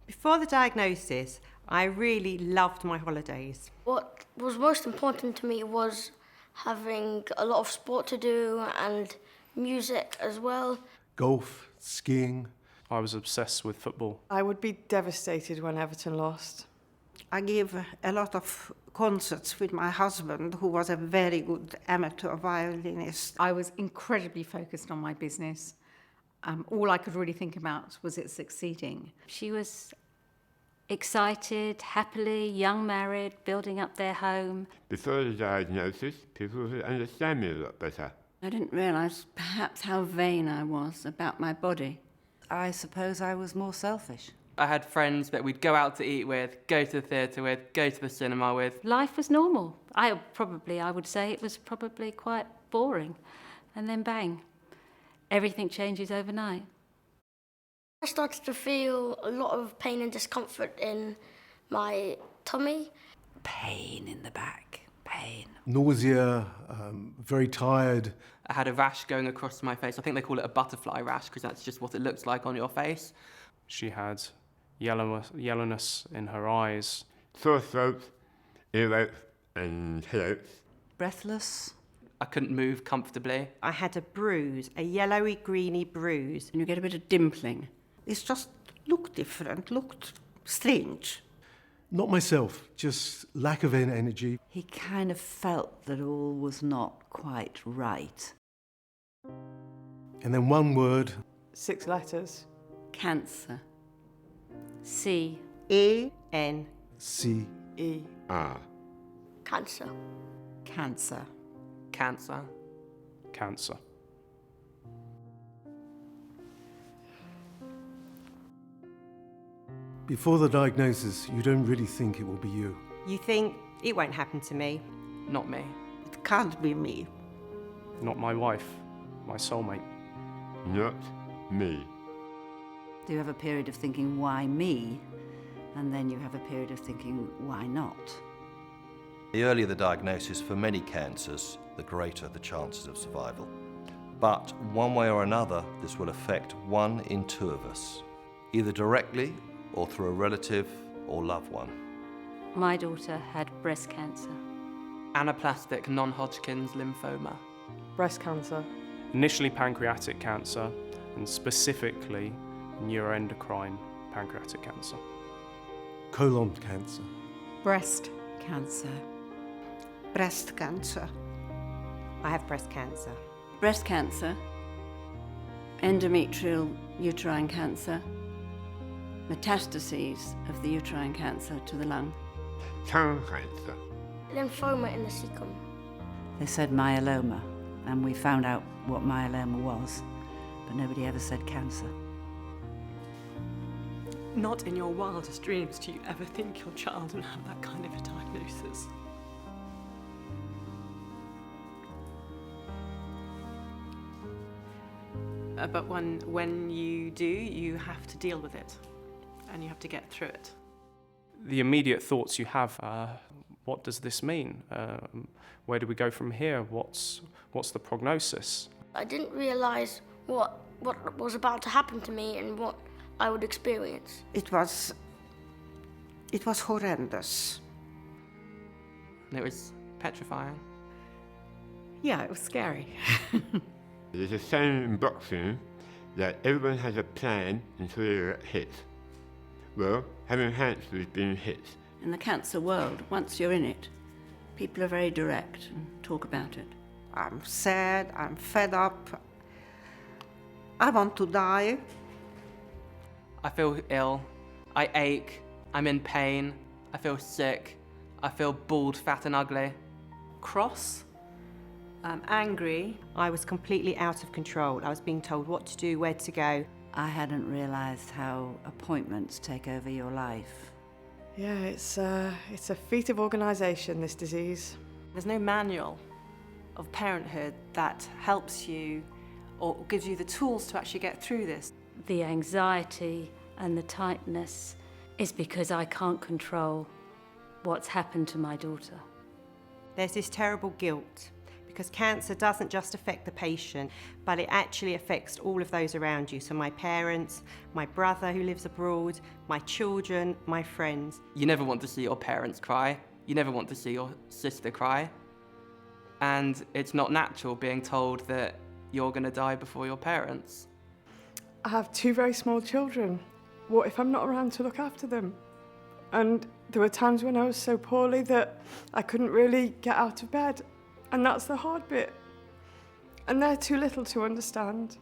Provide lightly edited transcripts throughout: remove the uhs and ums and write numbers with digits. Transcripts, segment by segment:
Before the diagnosis, I really loved my holidays. What was most important to me was having a lot of sport to do and music as well. Golf, skiing. I was obsessed with football. I would be devastated when Everton lost. I gave a lot of concerts with my husband, who was a very good amateur violinist. I was incredibly focused on my business. All I could really think about was it succeeding. She was excited, happily, young married, building up their home. Before the diagnosis, people would understand me a lot better. I didn't realise perhaps how vain I was about my body. I suppose I was more selfish. I had friends that we'd go out to eat with, go to the theatre with, go to the cinema with. Life was normal. I would say it was probably quite boring. And then bang, everything changes overnight. I started to feel a lot of pain and discomfort in my tummy. Pain in the back, pain. Nausea, very tired. I had a rash going across my face. I think they call it a butterfly rash because that's just what it looks like on your face. She had yellowness in her eyes. Sore throat, earache and headaches. Breathless. I couldn't move comfortably. I had a bruise, a yellowy, greeny bruise. And you get a bit of dimpling. It just looked different, looked strange. Not myself, just lack of energy. He kind of felt that all was not quite right. And then one word. 6 letters. Cancer. C-A-N. C-E-R. Cancer. Cancer. Cancer. Cancer. Before the diagnosis, you don't really think it will be you. You think, it won't happen to me. Not me. It can't be me. Not my wife, my soulmate. Not me. Do you have a period of thinking, why me? And then you have a period of thinking, why not? The earlier the diagnosis for many cancers, the greater the chances of survival. But one way or another, this will affect 1 in 2 of us, either directly or through a relative or loved one. My daughter had breast cancer. Anaplastic non-Hodgkin's lymphoma. Breast cancer. Initially pancreatic cancer, and specifically neuroendocrine pancreatic cancer. Colon cancer. Breast cancer. Breast cancer. I have breast cancer. Breast cancer. Endometrial uterine cancer. Metastases of the uterine cancer to the lung. Tongue cancer. Lymphoma in the cecum. They said myeloma, and we found out what myeloma was, but nobody ever said cancer. Not in your wildest dreams do you ever think your child will have that kind of a diagnosis. But when you do, you have to deal with it, and you have to get through it. The immediate thoughts you have, what does this mean? Where do we go from here? What's the prognosis? I didn't realise what was about to happen to me and what I would experience. It was horrendous. It was petrifying. Yeah, it was scary. There's a saying in boxing that everyone has a plan until they get hit. Well, having cancer is being hit. In the cancer world, once you're in it, people are very direct and talk about it. I'm sad, I'm fed up. I want to die. I feel ill. I ache. I'm in pain. I feel sick. I feel bald, fat and ugly. Cross. Angry. I was completely out of control. I was being told what to do, where to go. I hadn't realised how appointments take over your life. Yeah, it's a feat of organisation, this disease. There's no manual of parenthood that helps you or gives you the tools to actually get through this. The anxiety and the tightness is because I can't control what's happened to my daughter. There's this terrible guilt because cancer doesn't just affect the patient, but it actually affects all of those around you. So my parents, my brother who lives abroad, my children, my friends. You never want to see your parents cry. You never want to see your sister cry. And it's not natural being told that you're going to die before your parents. I have 2 very small children. What if I'm not around to look after them? And there were times when I was so poorly that I couldn't really get out of bed. And that's the hard bit. And they're too little to understand.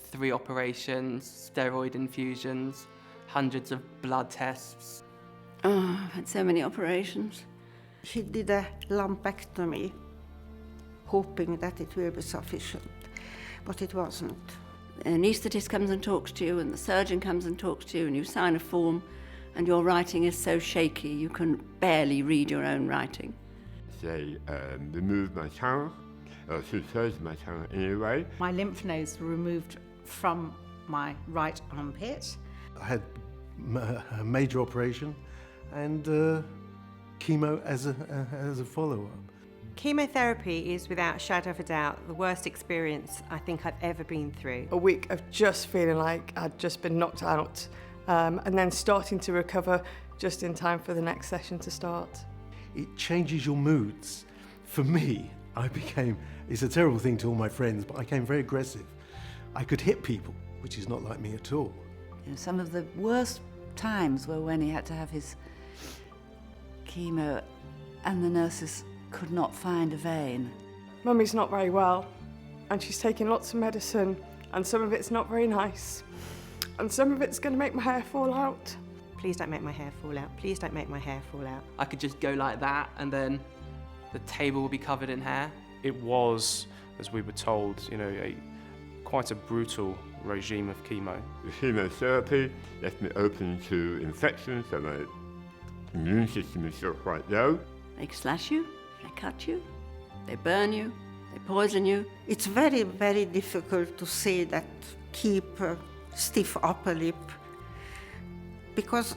3 operations, steroid infusions, hundreds of blood tests. Oh, I've had so many operations. She did a lumpectomy, hoping that it will be sufficient, but it wasn't. The anaesthetist comes and talks to you, and the surgeon comes and talks to you, and you sign a form, and your writing is so shaky you can barely read your own writing. They removed my tongue, or 2/3 of my tongue anyway. My lymph nodes were removed from my right armpit. I had a major operation and chemo as a follow-up. Chemotherapy is, without a shadow of a doubt, the worst experience I think I've ever been through. A week of just feeling like I'd just been knocked out, and then starting to recover just in time for the next session to start. It changes your moods. For me, it's a terrible thing to all my friends, but I became very aggressive. I could hit people, which is not like me at all. You know, some of the worst times were when he had to have his chemo and the nurses could not find a vein. Mummy's not very well, and she's taking lots of medicine, and some of it's not very nice, and some of it's going to make my hair fall out. Please don't make my hair fall out. Please don't make my hair fall out. I could just go like that and then the table will be covered in hair. It was, as we were told, quite a brutal regime of chemo. The chemotherapy left me open to infections, so my immune system is still quite low. They slash you, they cut you, they burn you, they poison you. It's very, very difficult to say that keep a stiff upper lip, because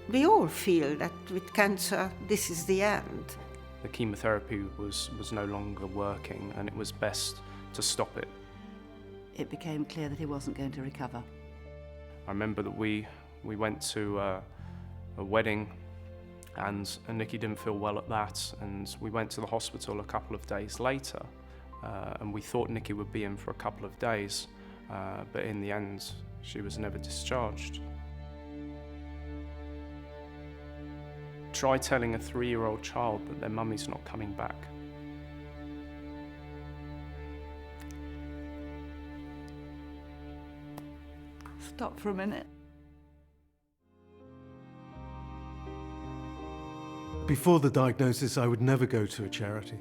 we all feel that with cancer, this is the end. The chemotherapy was no longer working, and it was best to stop it. It became clear that he wasn't going to recover. I remember that we went to a wedding, and Nikki didn't feel well at that, and we went to the hospital a couple of days later, and we thought Nikki would be in for a couple of days, but in the end, she was never discharged. Try telling a 3-year-old child that their mummy's not coming back. Stop for a minute. Before the diagnosis, I would never go to a charity.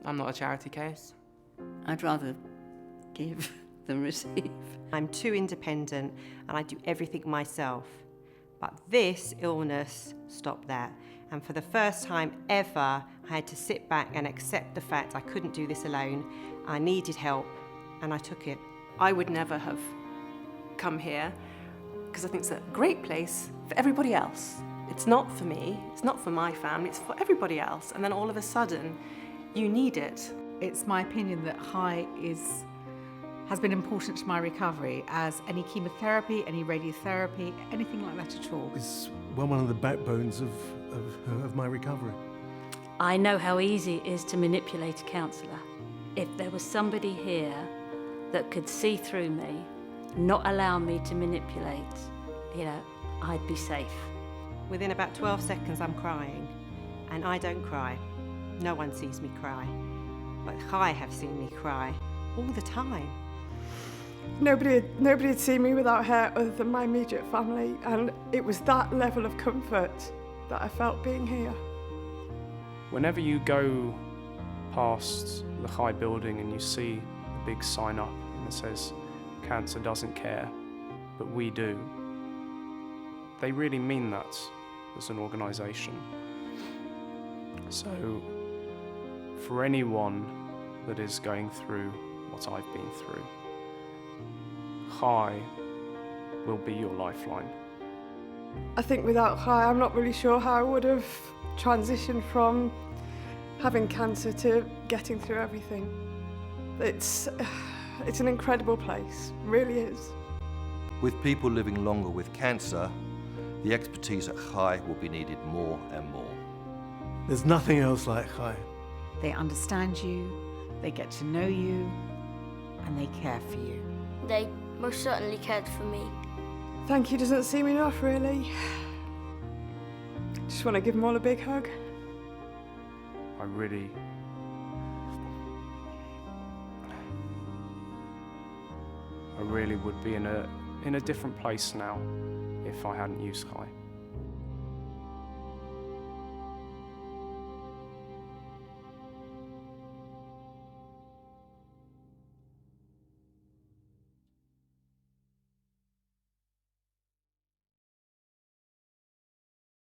I'm not a charity case. I'd rather give than receive. I'm too independent and I do everything myself. But this illness stopped that. And for the first time ever, I had to sit back and accept the fact I couldn't do this alone. I needed help, and I took it. I would never have come here because I think it's a great place for everybody else. It's not for me, it's not for my family, it's for everybody else. And then all of a sudden, you need it. It's my opinion that high has been important to my recovery, as any chemotherapy, any radiotherapy, anything like that at all. It's one of the backbones of my recovery. I know how easy it is to manipulate a counsellor. If there was somebody here that could see through me, not allow me to manipulate, I'd be safe. Within about 12 seconds, I'm crying. And I don't cry. No one sees me cry. But I have seen me cry all the time. Nobody had seen me without hair other than my immediate family, and it was that level of comfort that I felt being here. Whenever you go past the high building and you see the big sign up and it says, "Cancer doesn't care, but we do," they really mean that as an organisation. So, for anyone that is going through what I've been through, High will be your lifeline. I think without High, I'm not really sure how I would have transitioned from having cancer to getting through everything. It's an incredible place, really is. With people living longer with cancer, the expertise at Chai will be needed more and more. There's nothing else like Chai. They understand you, they get to know you, and they care for you. They most certainly cared for me. Thank you doesn't seem enough, really. Just want to give them all a big hug. I really would be in a different place now if I hadn't used Chai.